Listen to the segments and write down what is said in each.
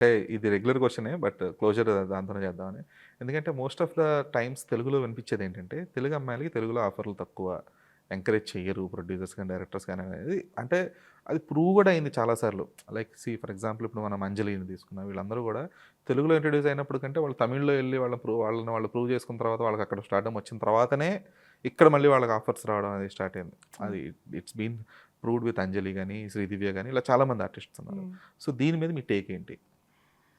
అంటే ఇది regular క్వెషనే. But closure దాంతోనే చేద్దామని. ఎందుకంటే మోస్ట్ ఆఫ్ ద టైమ్స్ తెలుగులో వినిపించేది ఏంటంటే, తెలుగు అమ్మాయిలకి తెలుగులో ఆఫర్‌లు తక్కువ. ఎంకరేజ్ చెయ్యరు ప్రొడ్యూసర్స్ గాని, డైరెక్టర్స్ గాని అనేది. అంటే అది ప్రూవ్ కూడా అయింది చాలా సార్లు. లైక్ ఫర్ ఎగ్జాంపుల్ ఇప్పుడు మనం అంజలిని తీసుకున్నాం. వీళ్ళందరూ కూడా తెలుగులో ఇంట్రొడ్యూస్ అయినప్పుడు కంటే వాళ్ళు తమిళ్‌లో ఎళ్లి వాళ్ళని వాళ్ళు ప్రూవ్ చేసుకున్న తర్వాత వాళ్ళకి అక్కడ స్టార్డమ్ వచ్చిన తర్వాతనే ఇక్కడ మళ్ళీ వాళ్ళకి ఆఫర్స్ రావడం అనేది స్టార్ట్ అయింది. అది ఇట్స్ బీన్ ప్రూవ్డ్ విత్ అంజలి గాని, శ్రీదివ్య గాని ఇలా చాలామంది ఆర్టిస్ట్స్ ఉన్నారు. సో దీని మీద మీ టేక్ ఏంటి?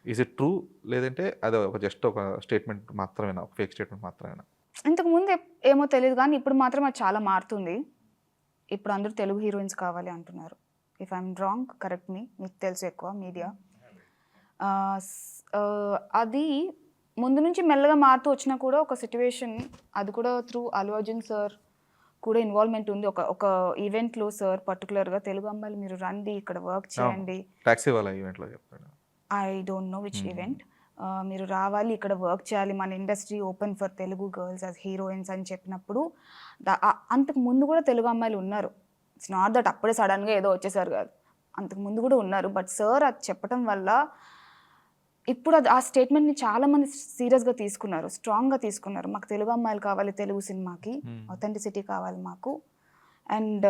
Is it true? లేదంటే అది జస్ట్ ఒక స్టేట్మెంట్ మాత్రమేనా? ఒక ఫేక్ స్టేట్మెంట్ మాత్రమేనా? ఇంతకుముందు ఏమో తెలీదు కానీ ఇప్పుడు మాత్రం అది చాలా మారుతుంది. ఇప్పుడు అందరూ తెలుగు హీరోయిన్స్ కావాలి అంటున్నారు. ఇఫ్ ఐఎమ్ రాంగ్ కరెక్ట్ మీ. మీకు తెలుసు ఎక్కువ మీడియా. అది ముందు నుంచి మెల్లగా మారుతూ వచ్చినా కూడా ఒక సిట్యువేషన్, అది కూడా త్రూ అల్లు అర్జున్ సార్ కూడా ఇన్వాల్వ్మెంట్ ఉంది. ఒక ఈవెంట్లో సార్ పర్టికులర్గా తెలుగు అమ్మాయిలు మీరు రండి, ఇక్కడ వర్క్ చేయండి. టాక్సీ వాళ్ళ ఈవెంట్లో చెప్తాడు. I don't know which event. మీరు రావాలి, ఇక్కడ వర్క్ చేయాలి, మన industry open for Telugu girls as heroines అని చెప్పినప్పుడు అంతకు ముందు కూడా తెలుగు అమ్మాయిలు ఉన్నారు. ఇట్స్ నాట్ దట్ అప్పుడే సడన్గా ఏదో వచ్చేసారు కాదు, అంతకు ముందు కూడా ఉన్నారు. బట్ సార్ అది చెప్పడం వల్ల ఇప్పుడు ఆ స్టేట్మెంట్ని చాలామంది సీరియస్గా తీసుకున్నారు, స్ట్రాంగ్గా తీసుకున్నారు. మాకు తెలుగు అమ్మాయిలు కావాలి, తెలుగు సినిమాకి ఆథెంటిసిటీ కావాలి మాకు. అండ్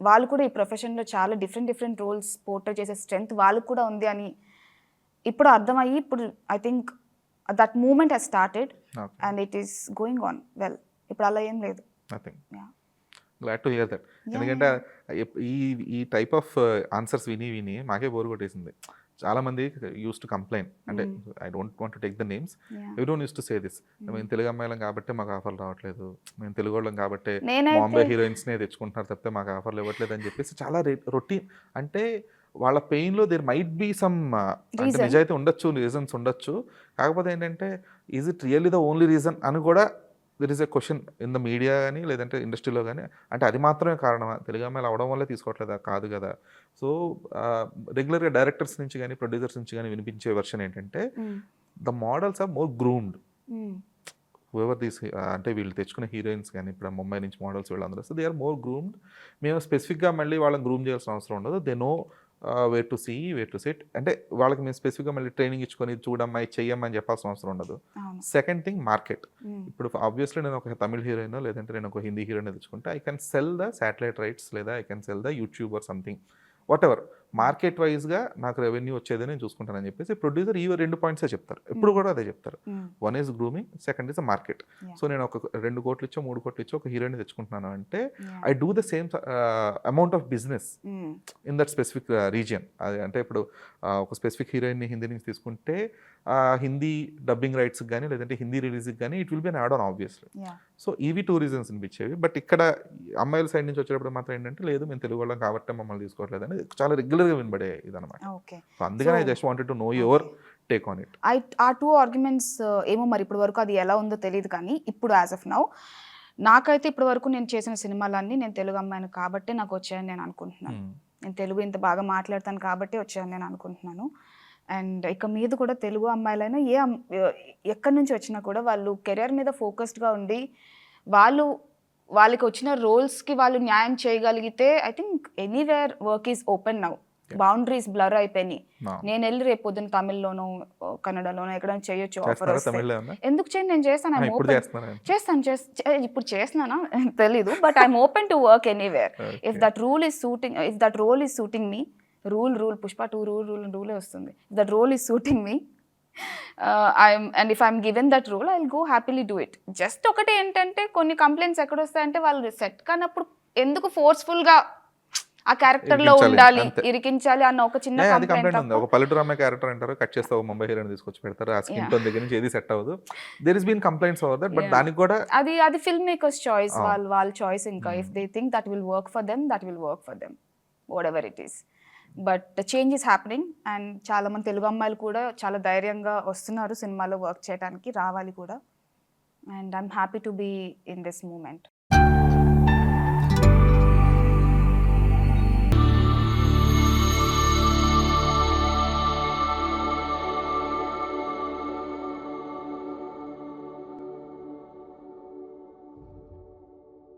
వాళ్ళు కూడా ఈ ప్రొఫెషన్లో చాలా డిఫరెంట్ రోల్స్ పోర్ట్రే చేసే స్ట్రెంగ్త్ వాళ్ళకు కూడా ఉంది అని ఇప్పుడు అర్థమయ్యి, ఇప్పుడు I think that moment he's started and it is going on well. ఇప్పుడు అలా ఏం లేదు. Glad to hear that. ఎందుకంటే ఈ టైప్ ఆఫ్ ఆన్సర్స్ విని మాకే బోర్ కొట్టేసింది. చాలా మంది యూస్ టు కంప్లైన్, అంటే I don't want to take the names, everyone use to say this. మేము తెలుగు అమ్మాయిలం కాబట్టి మాకు ఆఫర్లు రావట్లేదు, మేము తెలుగు వాళ్ళం కాబట్టి బాంబే హీరోయిన్స్నే తెచ్చుకుంటున్నారు తప్పితే మాకు ఆఫర్లు ఇవ్వట్లేదు అని చెప్పేసి చాలా రొటీన్. అంటే వాళ్ళ పెయిన్లో దేర్ మైట్ బీ సమ్ అంటే నిజాయితీ ఉండొచ్చు, రీజన్స్ ఉండొచ్చు. కాకపోతే ఏంటంటే is it really the only reason అని కూడా there is a question in the media కానీ లేదంటే ఇండస్ట్రీలో కానీ. అంటే అది మాత్రమే కారణమా? తెలుగు అమ్మాయిలు అవడం వల్లే తీసుకోవట్లేదా? కాదు కదా. సో రెగ్యులర్గా డైరెక్టర్స్ నుంచి కానీ ప్రొడ్యూసర్స్ నుంచి కానీ వినిపించే వెర్షన్ ఏంటంటే the models are more groomed. Whoever these అంటే వీళ్ళు తెచ్చుకునే హీరోయిన్స్ కానీ ఇప్పుడు ముంబై నుంచి మోడల్స్ వీళ్ళందరూ, so they are more groomed. మేము స్పెసిఫిక్గా మళ్ళీ వాళ్ళని గ్రూమ్ చేయాల్సిన అవసరం ఉండదు. They know where to see, where to set. అంటే వాళ్ళకి మేము స్పెసిఫిక్గా మళ్ళీ ట్రైనింగ్ ఇచ్చుకొని చూడమ్మా, చెయ్యమ్మా అని చెప్పాల్సిన అవసరం ఉండదు. Second thing market. ఇప్పుడు ఆబ్వియస్లీ నేను ఒక తమిళ్ హీరోయిన్ లేదంటే నేను ఒక హిందీ హీరోయిన్ తెచ్చుకుంటే I can sell the satellite rights లేదా I can sell the YouTube or something whatever. Market వైజ్గా నాకు రెవెన్యూ వచ్చేది నేను చూసుకుంటానని చెప్పేసి ప్రొడ్యూసర్ ఈ 2 పాయింట్సే చెప్తారు. ఎప్పుడు కూడా అదే చెప్తారు. One is grooming, second is market. So నేను ఒక 2 కోట్లు ఇచ్చో 3 కోట్లు ఇచ్చో ఒక హీరోయిన్ తెచ్చుకుంటున్నాను అంటే I do the same amount of business in that specific region. అది అంటే ఇప్పుడు ఒక స్పెసిఫిక్ హీరోయిన్ని హిందీ నుంచి తీసుకుంటే హిందీ డబ్బింగ్ రైట్స్కి కానీ లేదంటే హిందీ రిలీజ్కి కానీ it will be an add on obviously. So ఇవి 2 రీజన్స్ అనిపించేవి. బట్ ఇక్కడ అమ్మాయిల సైడ్ నుంచి వచ్చేటప్పుడు మాత్రం ఏంటంటే లేదు మేము తెలుగు వాళ్ళం కాబట్టి మమ్మల్ని తీసుకోవట్లేదు అని చాలా రెగ్యులర్గా వినబడే ఇదనమాట. సో అందుకని I just wanted to know your take on it. ఆ 2 ఆర్గ్యుమెంట్స్ ఏమో మరి ఇప్పటి వరకు అది ఎలా ఉందో తెలియదు కానీ ఇప్పుడు యాజ్ ఆఫ్ నౌ నాకైతే ఇప్పటి వరకు నేను చేసిన సినిమాలన్నీ నేను తెలుగు అమ్మాయిని కాబట్టి నాకు వచ్చాయని నేను అనుకుంటున్నాను. నేను తెలుగు ఇంత బాగా మాట్లాడతాను కాబట్టి వచ్చాయని నేను అనుకుంటున్నాను. అండ్ ఇక మీద కూడా తెలుగు అమ్మాయిలైనా ఎక్కడి నుంచి వచ్చినా కూడా వాళ్ళు కెరియర్ మీద ఫోకస్డ్గా ఉండి వాళ్ళకి వచ్చిన రోల్స్కి వాళ్ళు న్యాయం చేయగలిగితే I think anywhere work is open now. Boundaries blur అయిపోయినాయి. నేను వెళ్ళి రేపు పొద్దున్న తమిళ్లోనో కన్నడలోనో ఎక్కడైనా చేయొచ్చు ఆఫర్ వస్తే. ఎందుకు చేయండి, నేను చేస్తాను. ఇప్పుడు చేస్తున్నానా తెలీదు, but I'm open to work anywhere if that role is suiting me. Rule Pushpa 2 రూలే వస్తుంది. That role is suiting me and if I'm given that role I will go happily do it. Just ఒకటి ఏంటంటే కొన్ని complaints ఎక్కడ వస్తాయంటే వాళ్ళు set కానప్పుడు ఎందుకు ఫోర్స్ఫుల్గా ఆ క్యారెక్టర్ లో ఉండాలి, ఇరికించాలి అన్న ఒక చిన్న కంప్లైంట్ ఉంది. ఒక పల్లెటూరు అమ్మాయి క్యారెక్టర్ అంటారు, కట్ చేస్తావు ముంబై హీరోని తీసుకొచ్చి పెడతారు, ఆ స్కిన్ టోన్ దగ్గర నుంచి ఏది సెట్ అవ్వదు. There is been complaints over that. But దానికి కూడా అది ఫిల్మ్ మేకర్స్ చాయిస్, వాళ్ళ చాయిస్. ఇంకా if they think that will work for them, that will work for them whatever it is. But change is happening and చాలా మంది తెలుగు అమ్మాయిలు కూడా చాలా ధైర్యంగా వస్తున్నారు సినిమాలో వర్క్ చేయడానికి, రావాలి కూడా. And I'm happy to be in this moment.